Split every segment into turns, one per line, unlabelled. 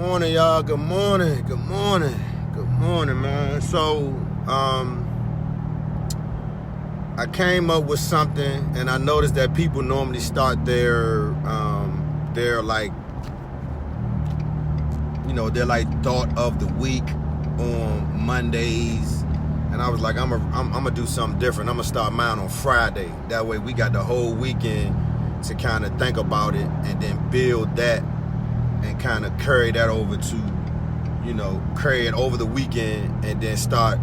morning, y'all. Good morning. Good morning. Good morning, man. So, I came up with something, and I noticed that people normally start their like, their like thought of the week on Mondays, and I was like, I'm gonna do something different. I'm gonna start mine on Friday. That way, we got the whole weekend to kind of think about it, and then build that, and kind of carry that over to, carry it over the weekend, and then start,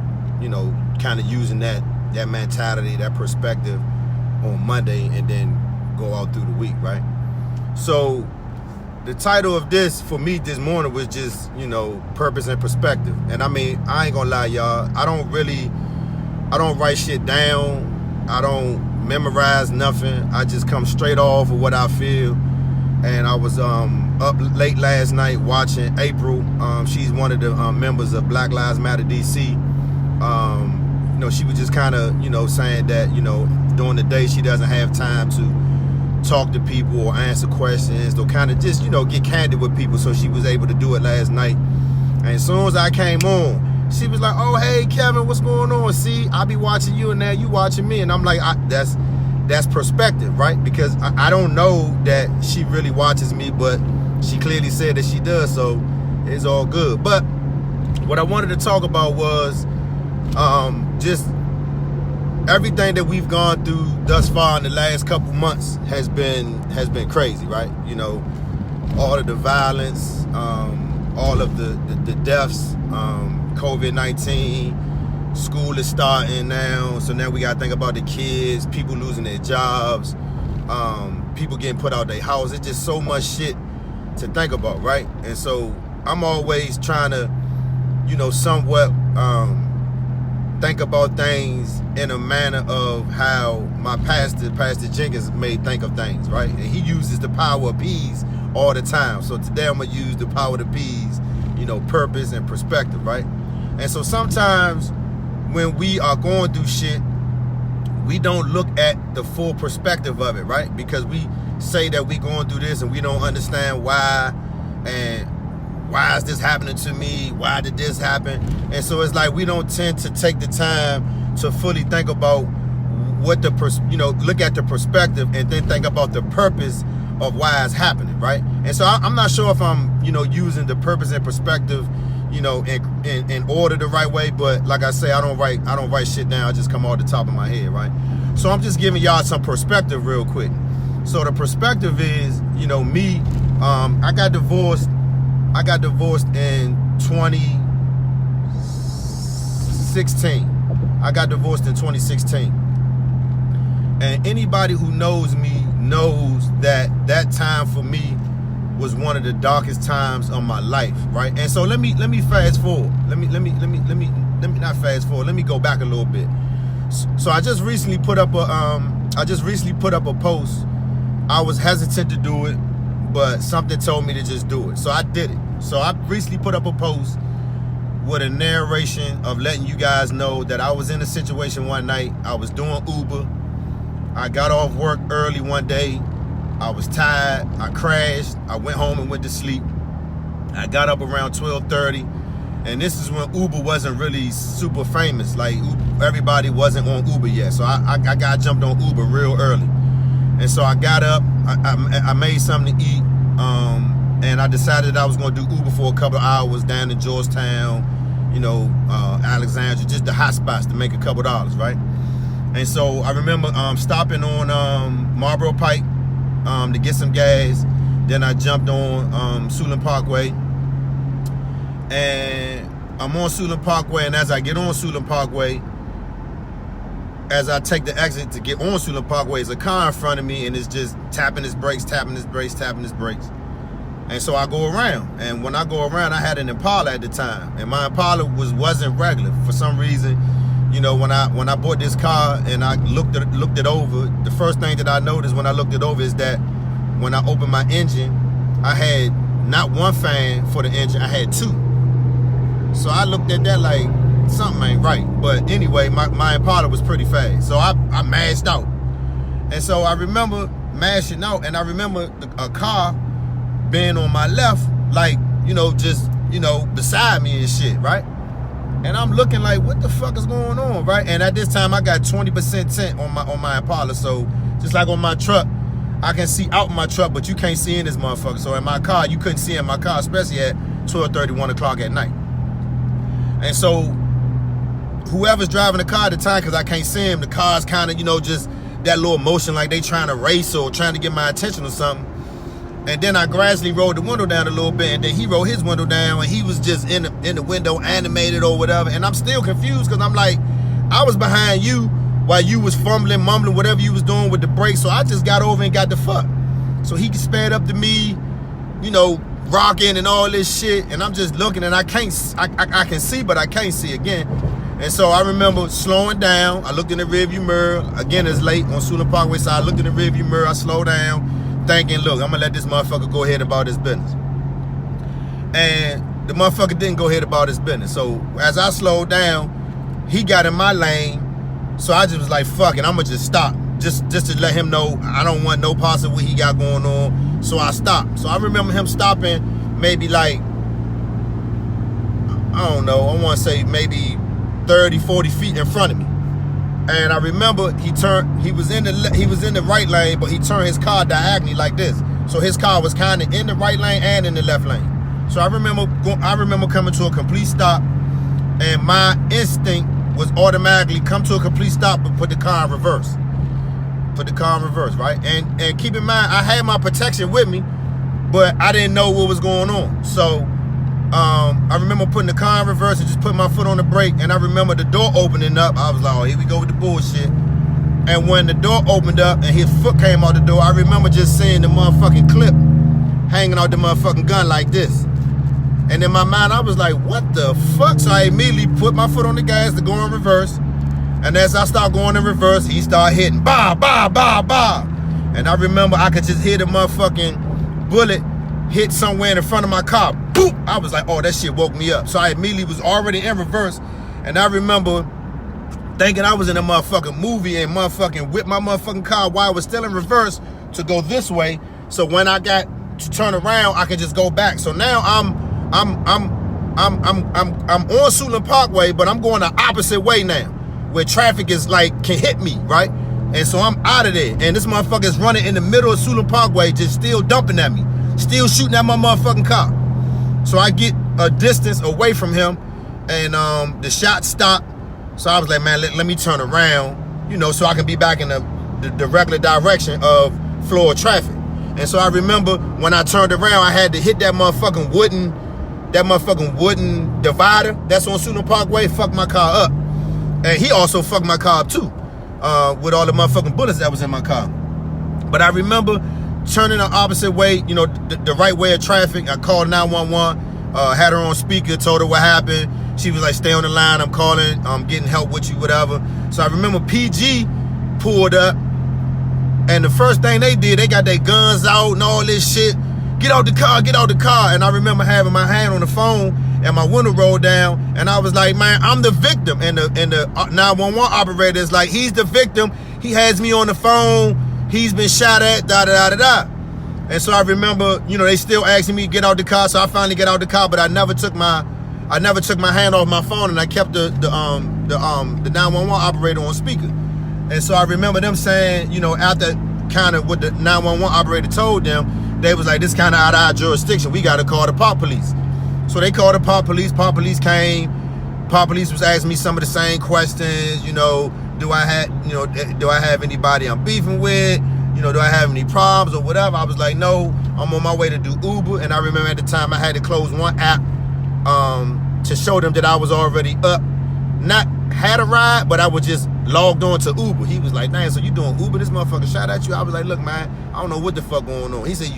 kind of using that mentality, that perspective on Monday, and then go out through the week, right? So the title of this for me this morning was just, purpose and perspective. And I mean, I ain't gonna lie, y'all, I don't write shit down. I don't memorize nothing. I just come straight off of what I feel. And I was up late last night watching April. She's one of the members of Black Lives Matter DC. She was just kind of, saying that, during the day she doesn't have time to talk to people or answer questions or kind of just, get candid with people. So she was able to do it last night. And as soon as I came on, she was like, "Oh, hey, Kevin, what's going on? See, I be watching you and now you watching me." And I'm like, that's perspective, right? Because I don't know that she really watches me, but she clearly said that she does, so it's all good. But what I wanted to talk about was just everything that we've gone through thus far in the last couple months has been crazy, right? All of the violence, all of the deaths, COVID-19. School is starting now, so now we gotta think about the kids, people losing their jobs, people getting put out their house. It's just so much shit to think about, right? And so I'm always trying to, somewhat think about things in a manner of how my Pastor Jenkins may think of things, right? And he uses the power of P's all the time. So today I'm gonna use the power of the P's, purpose and perspective, right? And so sometimes when we are going through shit, we don't look at the full perspective of it, right? Because we say that we going through this and we don't understand why, and why is this happening to me? Why did this happen? And so it's like we don't tend to take the time to fully think about what look at the perspective and then think about the purpose of why it's happening, right? And so I'm not sure if I'm, using the purpose and perspective, in order the right way, but like I say, I don't write shit down. I just come off the top of my head, right? So I'm just giving y'all some perspective real quick. So the perspective is, me, I got divorced in 2016. I got divorced in 2016. And anybody who knows me knows that time for me was one of the darkest times of my life, right? And so let me fast forward. Let me not fast forward. Let me go back a little bit. So I just recently put up a post. I was hesitant to do it, but something told me to just do it. So I did it. So I recently put up a post with a narration of letting you guys know that I was in a situation one night. I was doing Uber. I got off work early one day. I was tired. I crashed. I went home and went to sleep. I got up around 12:30, and this is when Uber wasn't really super famous. Like everybody wasn't on Uber yet, so I got jumped on Uber real early. And so I got up. I made something to eat, and I decided I was going to do Uber for a couple of hours down in Georgetown, Alexandria, just the hot spots to make a couple of dollars, right? And so I remember stopping on Marlboro Pike to get some gas. Then I jumped on Suitland Parkway, and I'm on Suitland Parkway, and as I get on Suitland Parkway, as I take the exit to get on Suitland Parkway, is a car in front of me, and it's just tapping his brakes. And so I go around, and when I go around, I had an Impala at the time, and my Impala wasn't regular for some reason. When I bought this car and I looked it over, the first thing that I noticed when I looked it over is that when I opened my engine, I had not one fan for the engine, I had two. So I looked at that like something ain't right. But anyway, my Impala was pretty fast, so I mashed out. And so I remember mashing out, and I remember a car being on my left, like just, beside me and shit, right? And I'm looking like, what the fuck is going on, right? And at this time, I got 20% tint on my Impala. So just like on my truck, I can see out my truck, but you can't see in this motherfucker. So in my car, you couldn't see in my car, especially at 12:30, 1 o'clock at night. And so whoever's driving the car at the time, because I can't see him, the car's kind of, just that little motion like they trying to race or trying to get my attention or something. And then I gradually rolled the window down a little bit, and then he rolled his window down, and he was just in the window animated or whatever. And I'm still confused because I'm like, I was behind you while you was fumbling, mumbling, whatever you was doing with the brakes. So I just got over and got the fuck. So he sped up to me, rocking and all this shit. And I'm just looking, and I can see, but I can't see again. And so I remember slowing down. I looked in the rearview mirror. Again, it's late on Suitland Parkway, so I looked in the rearview mirror. I slowed down, thinking, look, I'm gonna let this motherfucker go ahead about his business. And the motherfucker didn't go ahead about his business. So as I slowed down, he got in my lane. So I just was like, fuck it, I'm gonna just stop. Just to let him know I don't want no parts of what he got going on. So I stopped. So I remember him stopping maybe like, I don't know, I wanna say maybe 30, 40 feet in front of me. And I remember he was in the right lane, but he turned his car diagonally like this. So his car was kind of in the right lane and in the left lane. So I remember coming to a complete stop, and my instinct was automatically come to a complete stop and put the car in reverse. Right? And keep in mind, I had my protection with me, but I didn't know what was going on. So I remember putting the car in reverse and just putting my foot on the brake, and I remember the door opening up. I was like, oh, here we go with the bullshit. And when the door opened up and his foot came out the door, I remember just seeing the motherfucking clip hanging out the motherfucking gun like this. And in my mind, I was like, what the fuck? So I immediately put my foot on the gas to go in reverse. And as I start going in reverse, he started hitting, bah, bah, bah, bah. And I remember I could just hear the motherfucking bullet hit somewhere in the front of my car. Boop! I was like, oh, that shit woke me up. So I immediately was already in reverse. And I remember thinking I was in a motherfucking movie and motherfucking whipped my motherfucking car while I was still in reverse to go this way. So when I got to turn around, I could just go back. So now I'm on Suitland Parkway, but I'm going the opposite way now, where traffic is like can hit me, right? And so I'm out of there. And this motherfucker is running in the middle of Suitland Parkway, just still dumping at me, still shooting at my motherfucking car. So I get a distance away from him, and the shot stopped. So I was like, man, let me turn around, so I can be back in the regular direction of flow of traffic. And so I remember when I turned around, I had to hit that motherfucking wooden divider that's on Suitland Parkway, fuck my car up. And he also fucked my car up too, with all the motherfucking bullets that was in my car. But I remember turning the opposite way, the right way of traffic. I called 911, had her on speaker, told her what happened. She was like, stay on the line, I'm calling, I'm getting help with you, whatever. So I remember PG pulled up, and the first thing they did, they got their guns out and all this shit. Get out the car. And I remember having my hand on the phone and my window rolled down, and I was like, man, I'm the victim. And the 911 operator is like, he's the victim. He has me on the phone. He's been shot at, da-da-da-da-da. And so I remember, they still asking me to get out the car. So I finally get out the car, but I never took my hand off my phone, and I kept the 911 operator on speaker. And so I remember them saying, after kind of what the 911 operator told them, they was like, this kind of out of our jurisdiction. We got to call the park police. So they called the park police. Park police came. Park police was asking me some of the same questions. Do I have anybody I'm beefing with? Do I have any problems or whatever? I was like, no, I'm on my way to do Uber. And I remember at the time I had to close one app to show them that I was already up. Not had a ride, but I was just logged on to Uber. He was like, damn, so you doing Uber? This motherfucker shot at you? I was like, look, man, I don't know what the fuck going on. He said,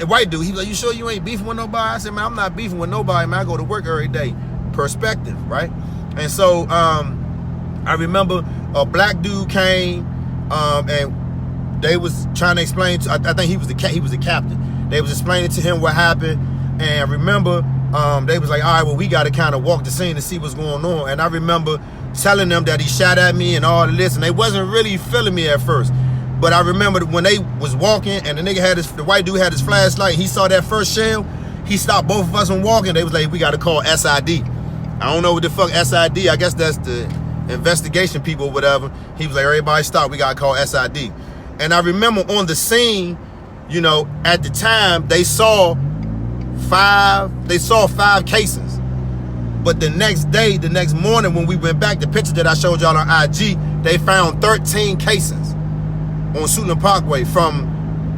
a white dude, he was like, you sure you ain't beefing with nobody? I said, man, I'm not beefing with nobody, man. I go to work every day. Perspective, right? And so I remember a black dude came and they was trying to explain to, I think he was the captain. They was explaining to him what happened. And I remember they was like, all right, well, we got to kind of walk the scene to see what's going on. And I remember telling them that he shot at me and all of this, and they wasn't really feeling me at first. But I remember when they was walking and the white dude had his flashlight, he saw that first shell, he stopped both of us from walking. They was like, we got to call SID. I don't know what the fuck SID. I guess that's the investigation people or whatever. He was like, everybody stop. We got to call SID. And I remember on the scene, you know, at the time, they saw 5 cases. But the next day, the next morning when we went back, the picture that I showed y'all on IG, they found 13 cases on Suitland Parkway from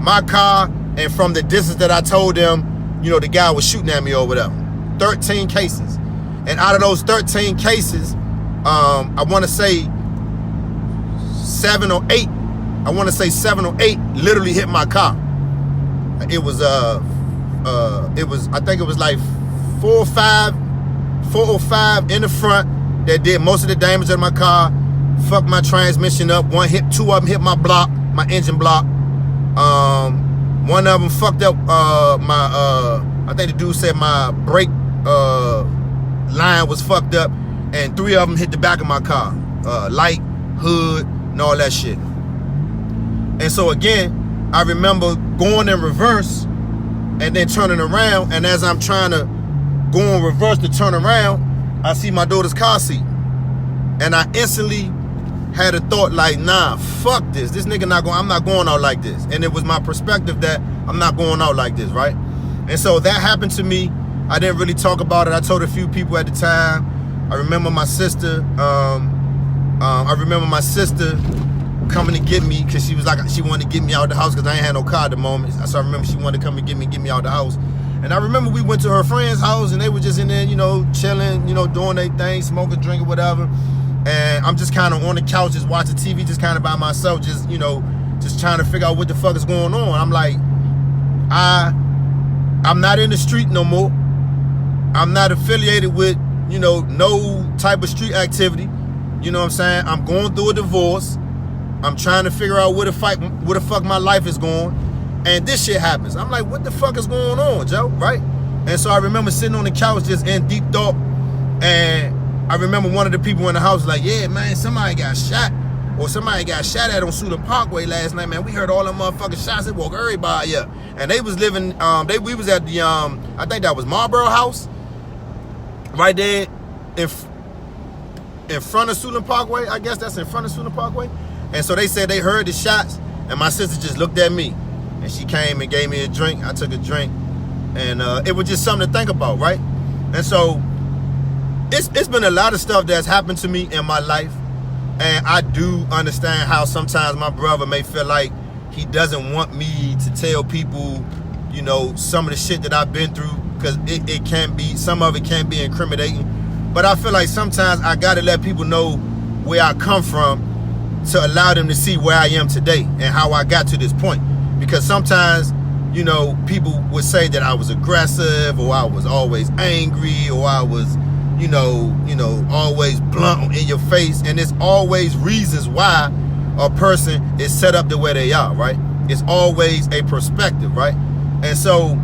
my car and from the distance that I told them, you know, the guy was shooting at me or whatever. 13 cases. And out of those 13 cases, I want to say 7 or 8. I want to say 7 or 8 literally hit my car. It was I think it was like 4 or 5 in the front that did most of the damage of my car. Fucked my transmission up. 2 of them hit my block, my engine block. One of them fucked up I think the dude said my brake line was fucked up, and 3 of them hit the back of my car, light, hood, and all that shit. And so again, I remember going in reverse and then turning around, and as I'm trying to go in reverse to turn around, I see my daughter's car seat. And I instantly had a thought like, nah, fuck this. This nigga I'm not going out like this. And it was my perspective that I'm not going out like this, right? And so that happened to me. I didn't really talk about it. I told a few people at the time. I remember my sister coming to get me because she was like, she wanted to get me out of the house because I ain't had no car at the moment. So I remember she wanted to come and get me out of the house. And I remember we went to her friend's house and they were just in there, you know, chilling, you know, doing their thing, smoking, drinking, whatever. And I'm just kind of on the couch, just watching TV, just kind of by myself, just, you know, just trying to figure out what the fuck is going on. I'm like, I'm not in the street no more. I'm not affiliated with, you know, no type of street activity. You know what I'm saying? I'm going through a divorce. I'm trying to figure out where the fuck my life is going. And this shit happens. I'm like, what the fuck is going on, Joe? Right? And so I remember sitting on the couch just in deep thought. And I remember one of the people in the house like, yeah, man, somebody got shot. Or somebody got shot at on Suitland Parkway last night, man. We heard all them motherfucking shots. It woke everybody up. And they was living, we was at the, I think that was Marlboro House. Right there in front of Suitland Parkway. I guess that's in front of Suitland Parkway. And so they said they heard the shots. And my sister just looked at me. And she came and gave me a drink. I took a drink. And it was just something to think about, right? And so it's been a lot of stuff that's happened to me in my life. And I do understand how sometimes my brother may feel like he doesn't want me to tell people, you know, some of the shit that I've been through, because it can be, some of it can be incriminating. But I feel like sometimes I gotta let people know where I come from to allow them to see where I am today and how I got to this point. Because sometimes, you know, people would say that I was aggressive, or I was always angry, or I was, you know, always blunt in your face. And it's always reasons why a person is set up the way they are, right? It's always a perspective, right? And so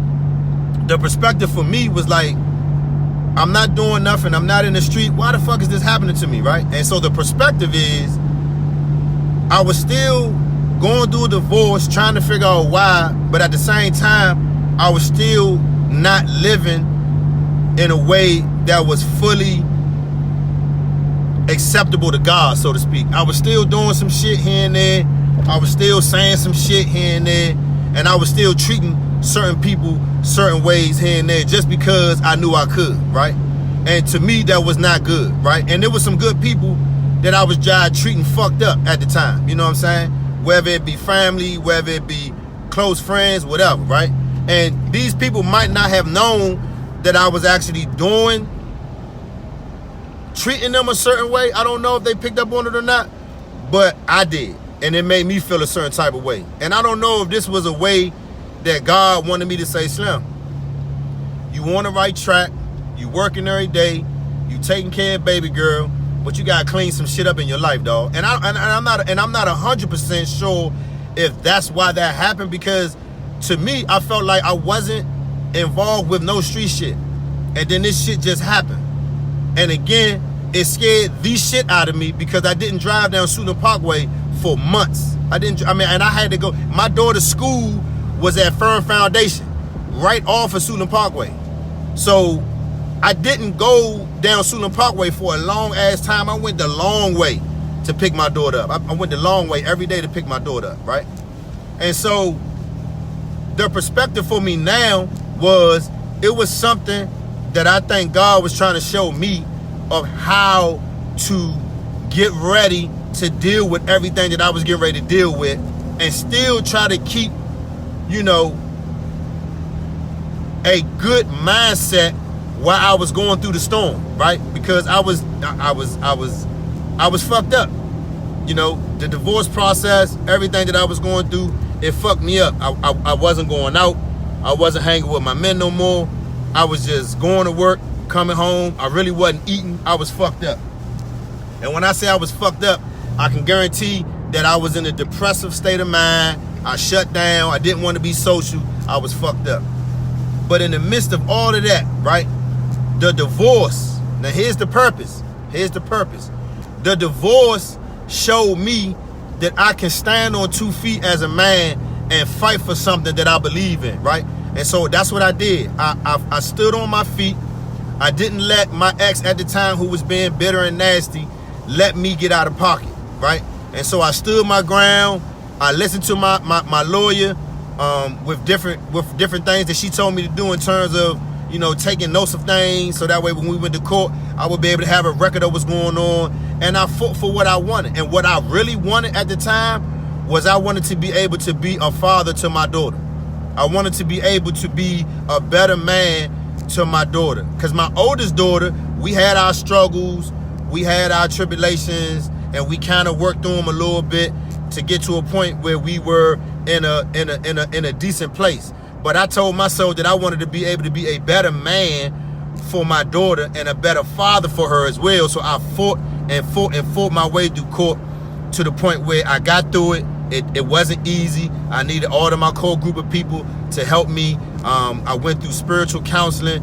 the perspective for me was like, I'm not doing nothing. I'm not in the street. Why the fuck is this happening to me, right? And so the perspective is, I was still going through a divorce, trying to figure out why, but at the same time, I was still not living in a way that was fully acceptable to God, so to speak. I was still doing some shit here and there. I was still saying some shit here and there. And I was still treating certain people certain ways here and there just because I knew I could, right? And to me, that was not good, right? And there was some good people that I was just treating fucked up at the time, you know what I'm saying? Whether it be family, whether it be close friends, whatever, right? And these people might not have known that I was actually treating them a certain way. I don't know if they picked up on it or not, but I did. And it made me feel a certain type of way. And I don't know if this was a way that God wanted me to say, Slim, you on the right track, you working every day, you taking care of baby girl, but you gotta clean some shit up in your life, dog. And I'm not 100% sure if that's why that happened, because to me, I felt like I wasn't involved with no street shit. And then this shit just happened. And again, it scared the shit out of me because I didn't drive down Suitland Parkway for months. And I had to go. My daughter's school was at Firm Foundation. right off of Suitland Parkway. So I didn't go down Suitland Parkway for a long ass time. I went the long way to pick my daughter up. I went the long way every day to pick my daughter up, right? And so the perspective for me now was, it was something that I think God was trying to show me of how to get ready to deal with everything that I was getting ready to deal with, and still try to keep, a good mindset while I was going through the storm, right? Because I was fucked up. The divorce process, everything that I was going through, it fucked me up. I wasn't going out. I wasn't hanging with my men no more. I was just going to work, coming home. I really wasn't eating. I was fucked up. And when I say I was fucked up, I can guarantee that I was in a depressive state of mind. I shut down. I didn't want to be social. I was fucked up. But in the midst of all of that, right, the divorce, now here's the purpose. The divorce showed me that I can stand on 2 feet as a man and fight for something that I believe in, right? And so that's what I did. I stood on my feet. I didn't let my ex at the time, who was being bitter and nasty, let me get out of pocket, right? And so I stood my ground. I listened to my lawyer with different things that she told me to do in terms of, taking notes of things, so that way when we went to court, I would be able to have a record of what's going on. And I fought for what I wanted. And what I really wanted at the time was, I wanted to be able to be a father to my daughter. I wanted to be able to be a better man to my daughter. Because my oldest daughter, we had our struggles, we had our tribulations, and we kind of worked through them a little bit to get to a point where we were in a decent place. But I told myself that I wanted to be able to be a better man for my daughter and a better father for her as well. So I fought my way through court to the point where I got through it. It wasn't easy. I needed all of my core group of people to help me. I went through spiritual counseling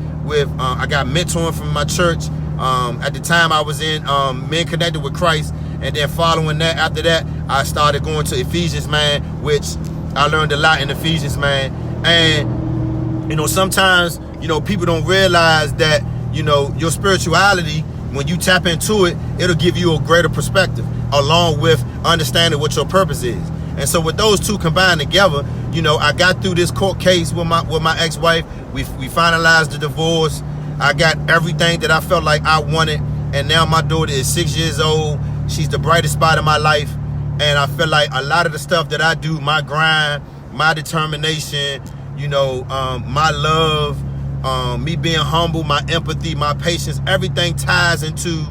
I got mentoring from my church. At the time I was in Men Connected with Christ. And then following that, after that, I started going to Ephesians, man, which I learned a lot in Ephesians, man. And, sometimes, people don't realize that, your spirituality, when you tap into it, it'll give you a greater perspective, along with understanding what your purpose is. And so with those two combined together, I got through this court case with my ex-wife. We finalized the divorce. I got everything that I felt like I wanted. And now my daughter is 6 years old. She's the brightest spot in my life. And I feel like a lot of the stuff that I do, my grind, my determination, my love, me being humble, my empathy, my patience, everything ties into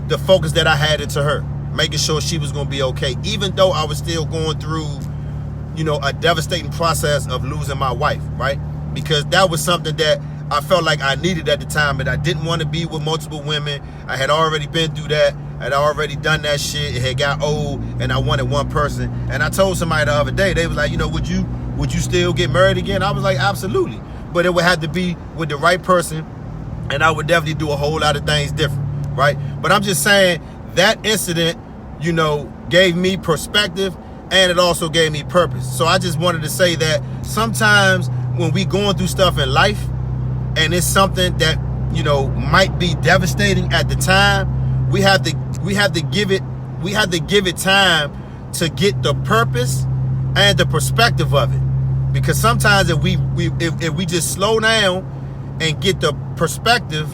the focus that I had into her, making sure she was going to be okay, even though I was still going through, a devastating process of losing my wife, right? Because that was something that I felt like I needed at the time, and I didn't want to be with multiple women. I had already been through that. I had already done that shit. It had got old, and I wanted one person. And I told somebody the other day, they was like, would you still get married again? I was like, absolutely. But it would have to be with the right person, and I would definitely do a whole lot of things different, right? But I'm just saying that incident, gave me perspective, and it also gave me purpose. So I just wanted to say that sometimes when we going through stuff in life, and it's something that, might be devastating at the time, we have to give it time to get the purpose and the perspective of it. Because sometimes if we just slow down and get the perspective,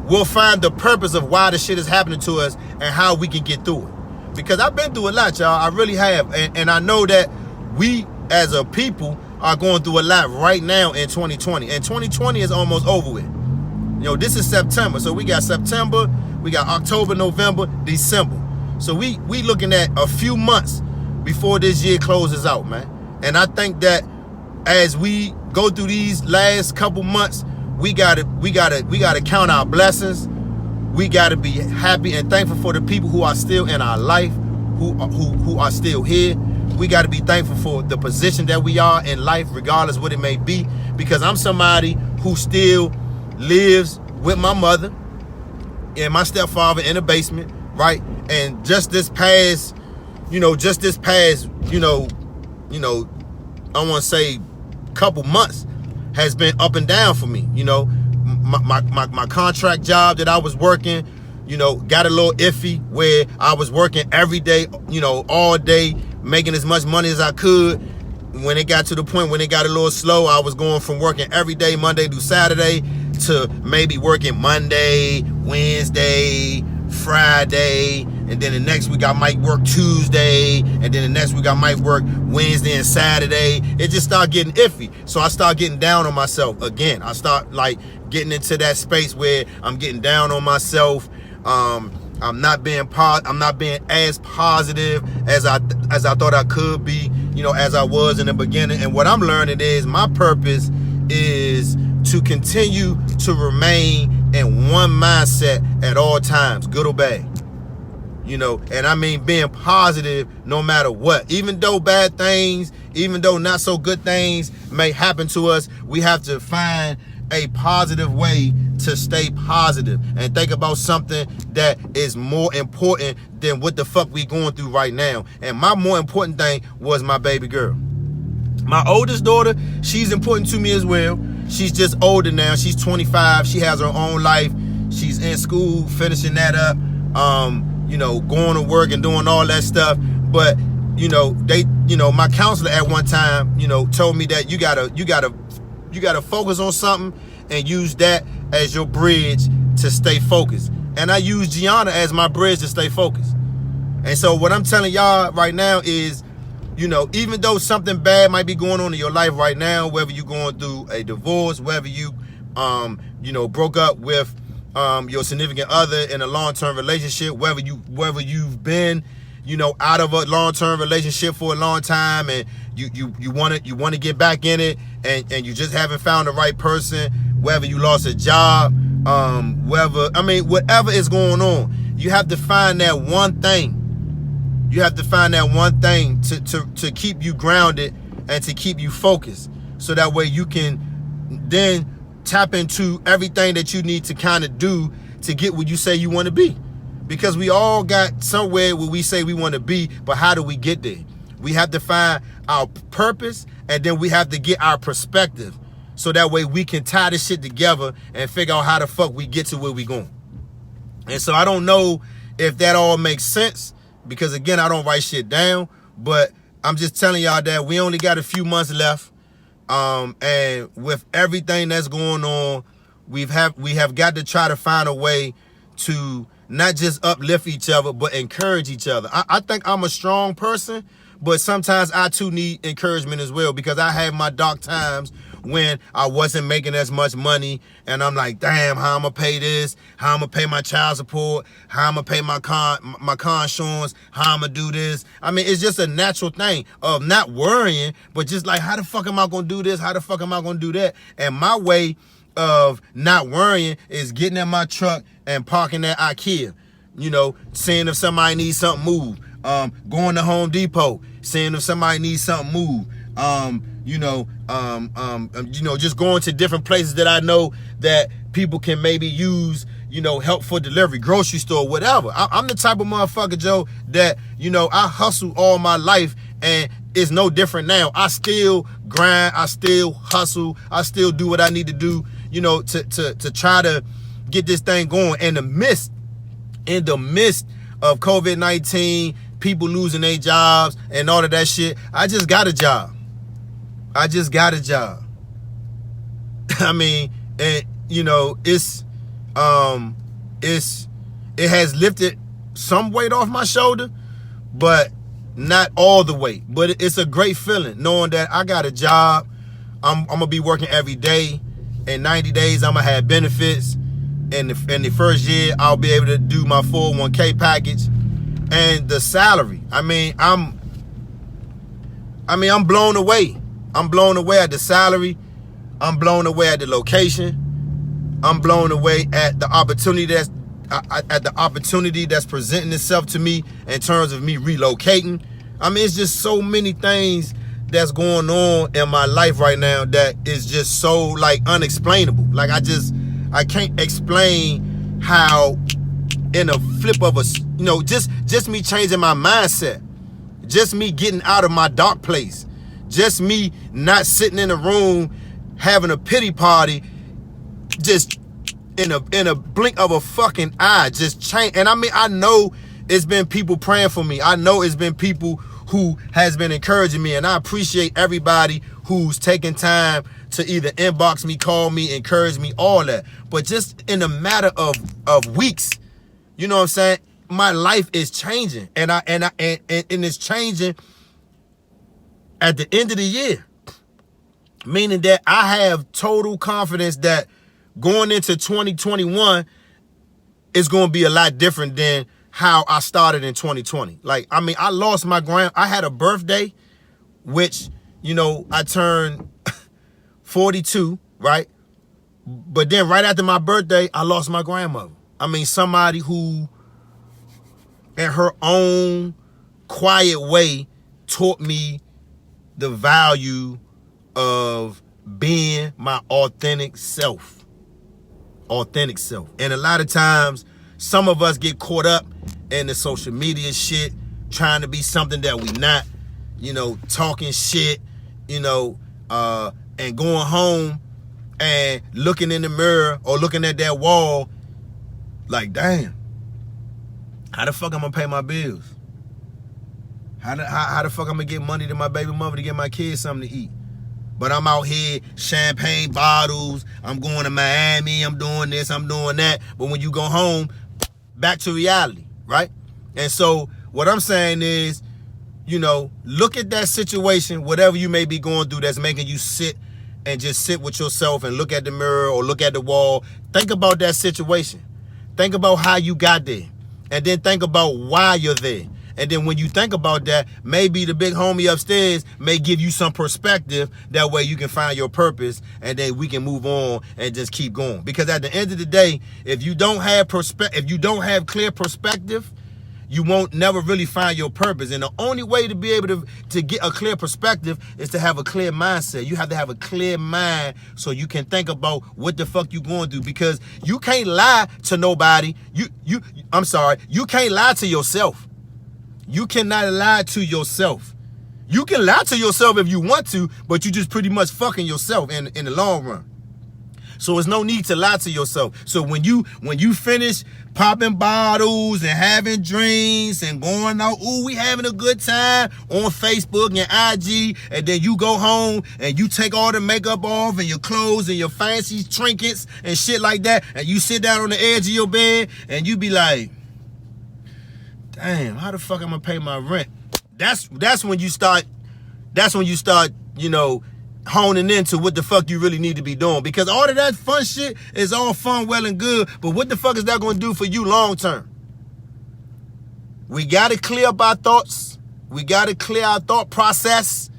we'll find the purpose of why the shit is happening to us and how we can get through it. Because I've been through a lot, y'all. I really have. And I know that we as a people are going through a lot right now in 2020. And 2020 is almost over with. This is September. So we got September, we got October, November, December. So we looking at a few months before this year closes out, man. And I think that as we go through these last couple months, we gotta count our blessings. We gotta be happy and thankful for the people who are still in our life, who are still here. We gotta be thankful for the position that we are in life, regardless what it may be. Because I'm somebody who still lives with my mother and my stepfather in the basement, right? And just this past, I want to say couple months has been up and down for me. My contract job that I was working, got a little iffy, where I was working every day, all day, making as much money as I could. When it got to the point when it got a little slow, I was going from working every day, Monday through Saturday, to maybe working Monday, Wednesday, Friday, and then the next week I might work Tuesday, and then the next week I might work Wednesday and Saturday. It just started getting iffy. So I started getting down on myself again. I start getting into that space where I'm getting down on myself. I'm not being as positive as I thought I could be, as I was in the beginning. And what I'm learning is my purpose is to continue to remain in one mindset at all times, good or bad. And I mean being positive no matter what. Even though bad things, even though not so good things may happen to us, we have to find a positive way to stay positive and think about something that is more important than what the fuck we going through right now. And my more important thing was my baby girl. My oldest daughter, she's important to me as well. She's just older now. She's 25. She has her own life. She's in school, finishing that up. Going to work and doing all that stuff. But my counselor at one time, told me that you gotta focus on something and use that as your bridge to stay focused. And I use Gianna as my bridge to stay focused. And so what I'm telling y'all right now is, even though something bad might be going on in your life right now, whether you're going through a divorce, whether you, broke up with your significant other in a long-term relationship, whether you've been, out of a long-term relationship for a long time, and you want to get back in it, and you just haven't found the right person, whether you lost a job, whatever is going on, you have to find that one thing. You have to find that one thing to keep you grounded and to keep you focused, so that way you can then tap into everything that you need to kind of do to get where you say you want to be. Because we all got somewhere where we say we want to be, but how do we get there? We have to find our purpose, and then we have to get our perspective, so that way we can tie this shit together and figure out how the fuck we get to where we going. And so I don't know if that all makes sense, because again, I don't write shit down, but I'm just telling y'all that we only got a few months left. And with everything that's going on, we have got to try to find a way to not just uplift each other, but encourage each other. I think I'm a strong person, but sometimes I too need encouragement as well, because I had my dark times when I wasn't making as much money, and I'm like, damn, how I'm gonna pay this? How I'm gonna pay my child support? How I'm gonna pay my car insurance? How I'm gonna do this? I mean, it's just a natural thing of not worrying, but just like, how the fuck am I gonna do this? How the fuck am I gonna do that? And my way of not worrying is getting in my truck and parking at IKEA. Seeing if somebody needs something moved. Going to Home Depot, seeing if somebody needs something moved. Just going to different places that I know that people can maybe use, help for delivery, grocery store, whatever. I'm the type of motherfucker, Joe, that, I hustle all my life, and it's no different now. I still grind, I still hustle, I still do what I need to do, to try to get this thing going. In the midst of COVID-19, people losing their jobs and all of that shit, I just got a job. I mean, and it has lifted some weight off my shoulder, but not all the weight. But it's a great feeling knowing that I got a job. I'm gonna be working every day. In 90 days, I'm gonna have benefits. In the first year, I'll be able to do my 401k package. And the salary, I'm blown away. I'm blown away at the salary. I'm blown away at the location. I'm blown away at the opportunity that's presenting itself to me in terms of me relocating. It's just so many things that's going on in my life right now that is just so unexplainable. I can't explain how in a flip of a, just me changing my mindset, just me getting out of my dark place, just me not sitting in a room having a pity party just in a blink of a fucking eye just change. And I mean, I know it's been people praying for me. I know it's been people who has been encouraging me, and I appreciate everybody who's taking time to either inbox me, call me, encourage me, all that. But just in a matter of weeks, you know what I'm saying, my life is changing, and it's changing at the end of the year, meaning that I have total confidence that going into 2021 is going to be a lot different than how I started in 2020. Like, I mean, I lost my I had a birthday, which, you know, I turned 42, right? But then right after my birthday, I lost my grandmother. I mean, somebody who, in her own quiet way, taught me the value of being my authentic self. Authentic self. And a lot of times, some of us get caught up in the social media shit, trying to be something that we not, you know, talking shit, you know, and going home and looking in the mirror or looking at that wall like, damn, how the fuck I'm gonna pay my bills? How the fuck I'm gonna get money to my baby mother to get my kids something to eat? But I'm out here, champagne bottles, I'm going to Miami, I'm doing this, I'm doing that. But when you go home, back to reality, right? And so what I'm saying is, you know, look at that situation, whatever you may be going through that's making you sit and just sit with yourself and look at the mirror or look at the wall. Think about that situation. Think about how you got there. And then think about why you're there. And then when you think about that, maybe the big homie upstairs may give you some perspective. That way you can find your purpose, and then we can move on and just keep going. Because at the end of the day, if you don't have clear perspective, you won't never really find your purpose. And the only way to be able to get a clear perspective is to have a clear mindset. You have to have a clear mind so you can think about what the fuck you going through. Because you can't lie to nobody. You can't lie to yourself. You cannot lie to yourself. You can lie to yourself if you want to, but you just pretty much fucking yourself in the long run. So there's no need to lie to yourself. So when you finish popping bottles and having drinks and going out, ooh, we having a good time on Facebook and IG, and then you go home and you take all the makeup off and your clothes and your fancy trinkets and shit like that, and you sit down on the edge of your bed and you be like, damn, how the fuck I'm gonna pay my rent? That's when you start, you know, honing into what the fuck you really need to be doing. Because all of that fun shit is all fun, well and good, but what the fuck is that gonna do for you long term? We gotta clear up our thoughts, we gotta clear our thought process,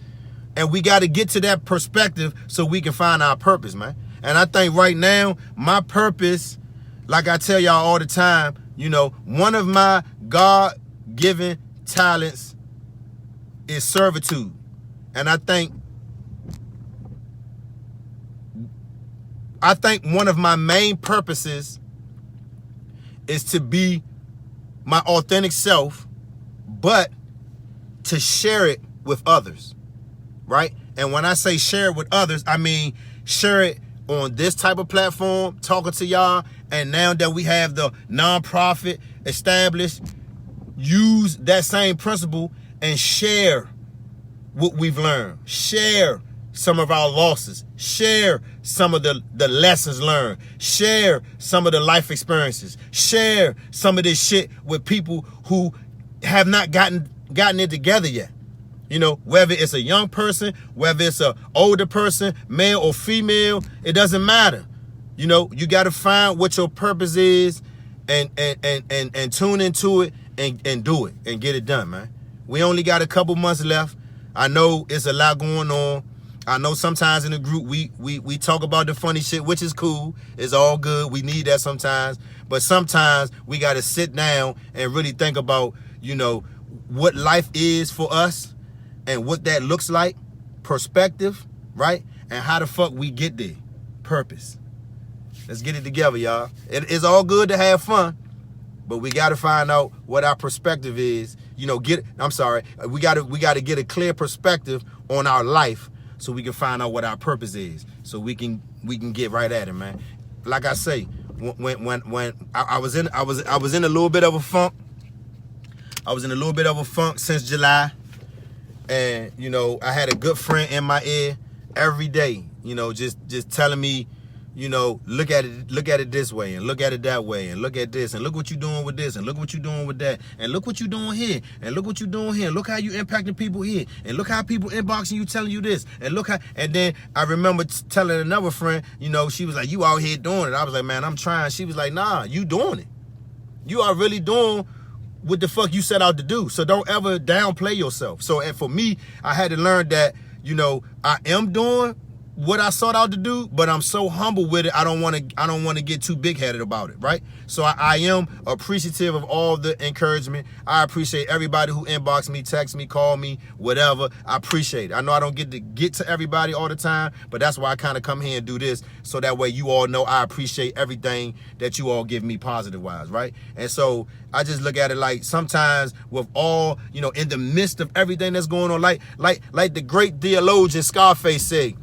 and we gotta get to that perspective so we can find our purpose, man. And I think right now, my purpose, like I tell y'all all the time, you know, one of my God-given talents is servitude. And I think one of my main purposes is to be my authentic self, but to share it with others, right? And when I say share it with others, I mean share it on this type of platform, talking to y'all. And now that we have the nonprofit established, use that same principle and share what we've learned. Share some of our losses. Share some of the lessons learned. Share some of the life experiences. Share some of this shit with people who have not gotten it together yet. You know, whether it's a young person, whether it's an older person, male or female, it doesn't matter. You know, you got to find what your purpose is and tune into it and do it and get it done, man. We only got a couple months left. I know it's a lot going on. I know sometimes in the group we talk about the funny shit, which is cool. It's all good. We need that sometimes. But sometimes we got to sit down and really think about, you know, what life is for us and what that looks like, perspective, right? And how the fuck we get there, purpose. Let's get it together, y'all. It's all good to have fun, but we got to find out what our perspective is. You know, we got to get a clear perspective on our life so we can find out what our purpose is. so we can get right at it, man. Like I say, when I was in a little bit of a funk. I was in a little bit of a funk since July, and you know, I had a good friend in my ear every day, you know, just telling me, you know, look at it this way, and look at it that way, and look at this, and look what you're doing with this, and look what you're doing with that, and look what you're doing here, and look what you're doing here, look how you impacting people here, and look how people inboxing you telling you this, and look how, and then I remember telling another friend, you know, she was like, you out here doing it. I was like, man, I'm trying. She was like, nah, you doing it. You are really doing what the fuck you set out to do. So don't ever downplay yourself. So, and for me, I had to learn that, you know, I am doing what I sought out to do, but I'm so humble with it. I don't want to get too big-headed about it, right? So I am appreciative of all the encouragement. I appreciate everybody who inbox me, text me, call me, whatever. I appreciate it. I know I don't get to everybody all the time, but that's why I kind of come here and do this, so that way you all know I appreciate everything that you all give me positive-wise, right? And so I just look at it like sometimes with all, you know, in the midst of everything that's going on, like the great theologian Scarface said,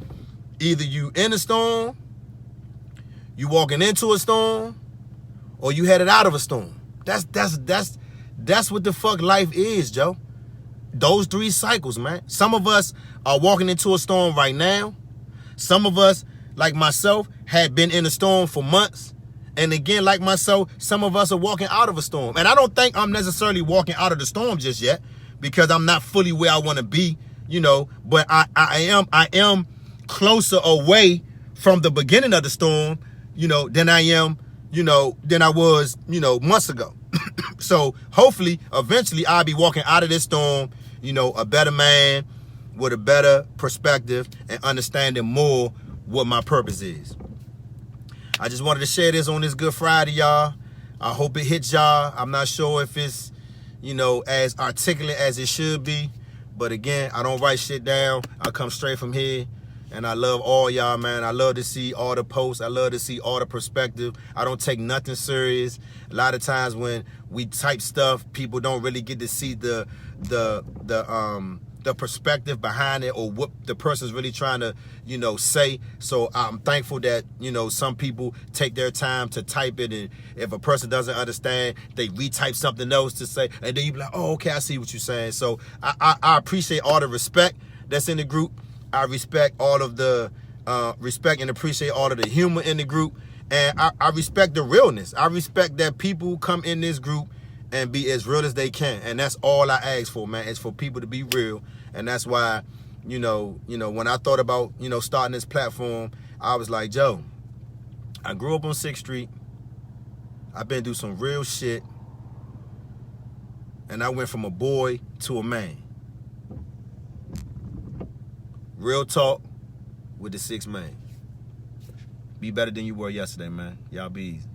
either you in a storm, you walking into a storm, or you headed out of a storm. That's what the fuck life is, Joe. Those 3 cycles, man. Some of us are walking into a storm right now. Some of us, like myself, had been in a storm for months. And again, like myself, some of us are walking out of a storm. And I don't think I'm necessarily walking out of the storm just yet, because I'm not fully where I want to be, you know, but I am closer away from the beginning of the storm, you know, than I was, you know, months ago. So hopefully, eventually, I'll be walking out of this storm, you know, a better man with a better perspective and understanding more what my purpose is. I just wanted to share this on this Good Friday, y'all. I hope it hits y'all. I'm not sure if it's, you know, as articulate as it should be, but again, I don't write shit down. I come straight from here. And I love all y'all, man. I love to see all the posts. I love to see all the perspective. I don't take nothing serious. A lot of times when we type stuff, people don't really get to see the perspective behind it, or what the person's really trying to, you know, say. So I'm thankful that, you know, some people take their time to type it, and if a person doesn't understand, they retype something else to say, and then you be like, oh, okay, I see what you're saying. So I appreciate all the respect that's in the group. I respect all of the respect and appreciate all of the humor in the group, and I respect the realness. I respect that people come in this group and be as real as they can, and that's all I ask for, man. It's for people to be real, and that's why, you know, when I thought about, you know, starting this platform, I was like, Joe, I grew up on 6th Street. I've been through some real shit, and I went from a boy to a man. Real talk with the 6th man. Be better than you were yesterday, man. Y'all be easy.